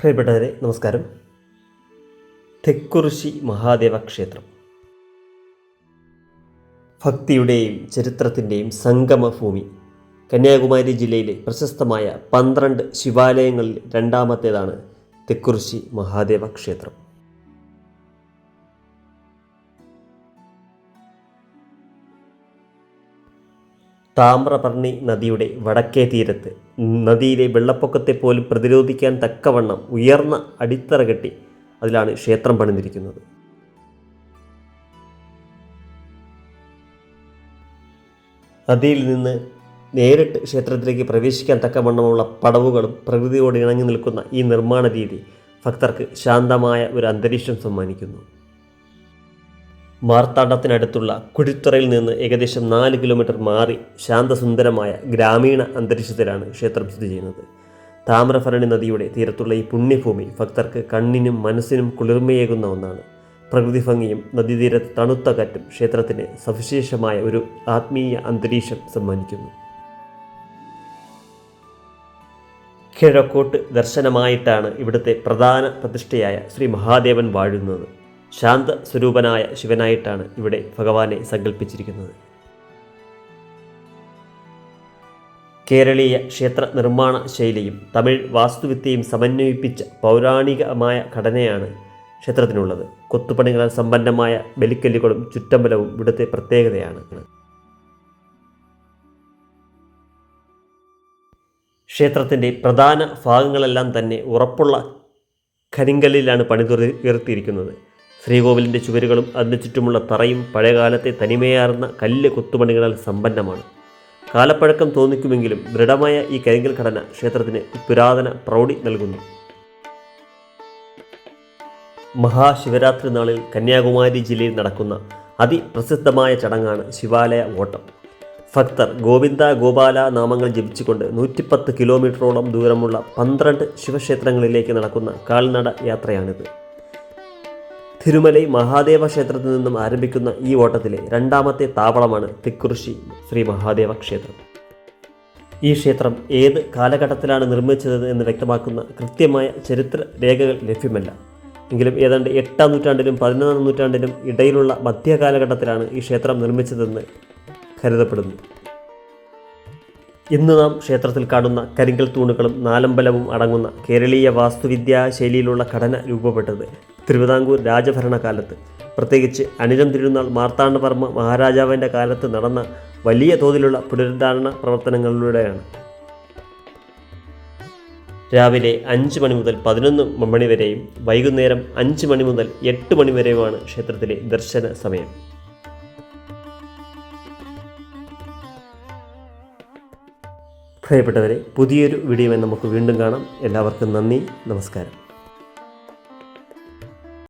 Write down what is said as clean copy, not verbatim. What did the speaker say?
പ്രിയപ്പെട്ടവരെ നമസ്കാരം. തെക്കുറിശി മഹാദേവ ക്ഷേത്രം ഭക്തിയുടെയും ചരിത്രത്തിൻ്റെയും സംഗമഭൂമി. കന്യാകുമാരി ജില്ലയിലെ പ്രശസ്തമായ 12 ശിവാലയങ്ങളിൽ രണ്ടാമത്തേതാണ് തെക്കുറിശി മഹാദേവ ക്ഷേത്രം. താമ്രപർണി നദിയുടെ വടക്കേ തീരത്ത് നദിയിലെ വെള്ളപ്പൊക്കത്തെ പോലും പ്രതിരോധിക്കാൻ തക്കവണ്ണം ഉയർന്ന അടിത്തറ കെട്ടി അതിലാണ് ക്ഷേത്രം പണിതിരിക്കുന്നത്. നദിയിൽ നിന്ന് നേരിട്ട് ക്ഷേത്രത്തിലേക്ക് പ്രവേശിക്കാൻ തക്കവണ്ണമുള്ള പടവുകളും പ്രകൃതിയോട് ഇണങ്ങി നിൽക്കുന്ന ഈ നിർമ്മാണ രീതി ഭക്തർക്ക് ശാന്തമായ ഒരു അന്തരീക്ഷം സമ്മാനിക്കുന്നു. മാർത്താണ്ഡത്തിനടുത്തുള്ള കുഴിത്തുറയിൽ നിന്ന് ഏകദേശം 4 കിലോമീറ്റർ മാറി ശാന്തസുന്ദരമായ ഗ്രാമീണ അന്തരീക്ഷത്തിലാണ് ക്ഷേത്രം സ്ഥിതി ചെയ്യുന്നത്. താമ്രഭരണി നദിയുടെ തീരത്തുള്ള ഈ പുണ്യഭൂമി ഭക്തർക്ക് കണ്ണിനും മനസ്സിനും കുളിർമയേകുന്ന ഒന്നാണ്. പ്രകൃതി ഭംഗിയും നദീതീരത്ത് തണുത്ത കാറ്റും ക്ഷേത്രത്തിന് സവിശേഷമായ ഒരു ആത്മീയ അന്തരീക്ഷം സമ്മാനിക്കുന്നു. കിഴക്കോട്ട് ദർശനമായിട്ടാണ് ഇവിടുത്തെ പ്രധാന പ്രതിഷ്ഠയായ ശ്രീ മഹാദേവൻ വാഴുന്നത്. ശാന്ത സ്വരൂപനായ ശിവനായിട്ടാണ് ഇവിടെ ഭഗവാനെ സങ്കല്പിച്ചിരിക്കുന്നത്. കേരളീയ ക്ഷേത്ര നിർമ്മാണ ശൈലിയും തമിഴ് വാസ്തുവിദ്യയും സമന്വയിപ്പിച്ച പൗരാണികമായ ഘടനയാണ് ക്ഷേത്രത്തിനുള്ളത്. കൊത്തുപണികളാൽ സമ്പന്നമായ ബലിക്കല്ലുകളും ചുറ്റമ്പലവും ഇവിടുത്തെ പ്രത്യേകതയാണ്. ക്ഷേത്രത്തിൻ്റെ പ്രധാന ഭാഗങ്ങളെല്ലാം തന്നെ ഉറപ്പുള്ള കരിങ്കല്ലിലാണ് പണിതുയർത്തിയിരിക്കുന്നത്. ശ്രീകോവിലിൻ്റെ ചുവരുകളും അതിന് ചുറ്റുമുള്ള തറയും പഴയകാലത്തെ തനിമയാർന്ന കല്ല് കൊത്തുപണികളാൽ സമ്പന്നമാണ്. കാലപ്പഴക്കം തോന്നിക്കുമെങ്കിലും ദൃഢമായ ഈ കരിങ്കൽ ഘടന ക്ഷേത്രത്തിന് പുരാതന പ്രൗഢി നൽകുന്നു. മഹാശിവരാത്രി നാളിൽ കന്യാകുമാരി ജില്ലയിൽ നടക്കുന്ന അതിപ്രസിദ്ധമായ ചടങ്ങാണ് ശിവാലയ ഓട്ടം. ഭക്തർ ഗോവിന്ദ ഗോപാല നാമങ്ങൾ ജപിച്ചുകൊണ്ട് 110 കിലോമീറ്ററോളം ദൂരമുള്ള 12 ശിവക്ഷേത്രങ്ങളിലേക്ക് നടക്കുന്ന കാൽനട യാത്രയാണിത്. തിരുമലൈ മഹാദേവ ക്ഷേത്രത്തിൽ നിന്നും ആരംഭിക്കുന്ന ഈ ഓട്ടത്തിലെ രണ്ടാമത്തെ താവളമാണ് തെക്കുറിശി ശ്രീ മഹാദേവ ക്ഷേത്രം. ഈ ക്ഷേത്രം ഏത് കാലഘട്ടത്തിലാണ് നിർമ്മിച്ചത് എന്ന് വ്യക്തമാക്കുന്ന കൃത്യമായ ചരിത്ര രേഖകൾ ലഭ്യമല്ല. എങ്കിലും ഏതാണ്ട് 8-ാം നൂറ്റാണ്ടിലും 11-ാം നൂറ്റാണ്ടിലും ഇടയിലുള്ള മധ്യകാലഘട്ടത്തിലാണ് ഈ ക്ഷേത്രം നിർമ്മിച്ചതെന്ന് കരുതപ്പെടുന്നു. ഇന്ന് നാം ക്ഷേത്രത്തിൽ കാണുന്ന കരിങ്കൽ തൂണുകളും നാലമ്പലവും അടങ്ങുന്ന കേരളീയ വാസ്തുവിദ്യാ ശൈലിയിലുള്ള ഘടന രൂപപ്പെട്ടത് തിരുവിതാംകൂർ രാജഭരണകാലത്ത്, പ്രത്യേകിച്ച് അനിഴം തിരുനാൾ മാർത്താണ്ഡവർമ്മ മഹാരാജാവിൻ്റെ കാലത്ത് നടന്ന വലിയ തോതിലുള്ള പുനരുദ്ധാരണ പ്രവർത്തനങ്ങളിലൂടെയാണ്. രാവിലെ 5 മണി മുതൽ 11 മണി വരെയും വൈകുന്നേരം 5 മണി മുതൽ 8 മണി വരെയുമാണ് ക്ഷേത്രത്തിലെ ദർശന സമയം. പ്രിയപ്പെട്ടവരെ, പുതിയൊരു വീഡിയോയിൽ നമുക്ക് വീണ്ടും കാണാം. എല്ലാവർക്കും നന്ദി, നമസ്കാരം.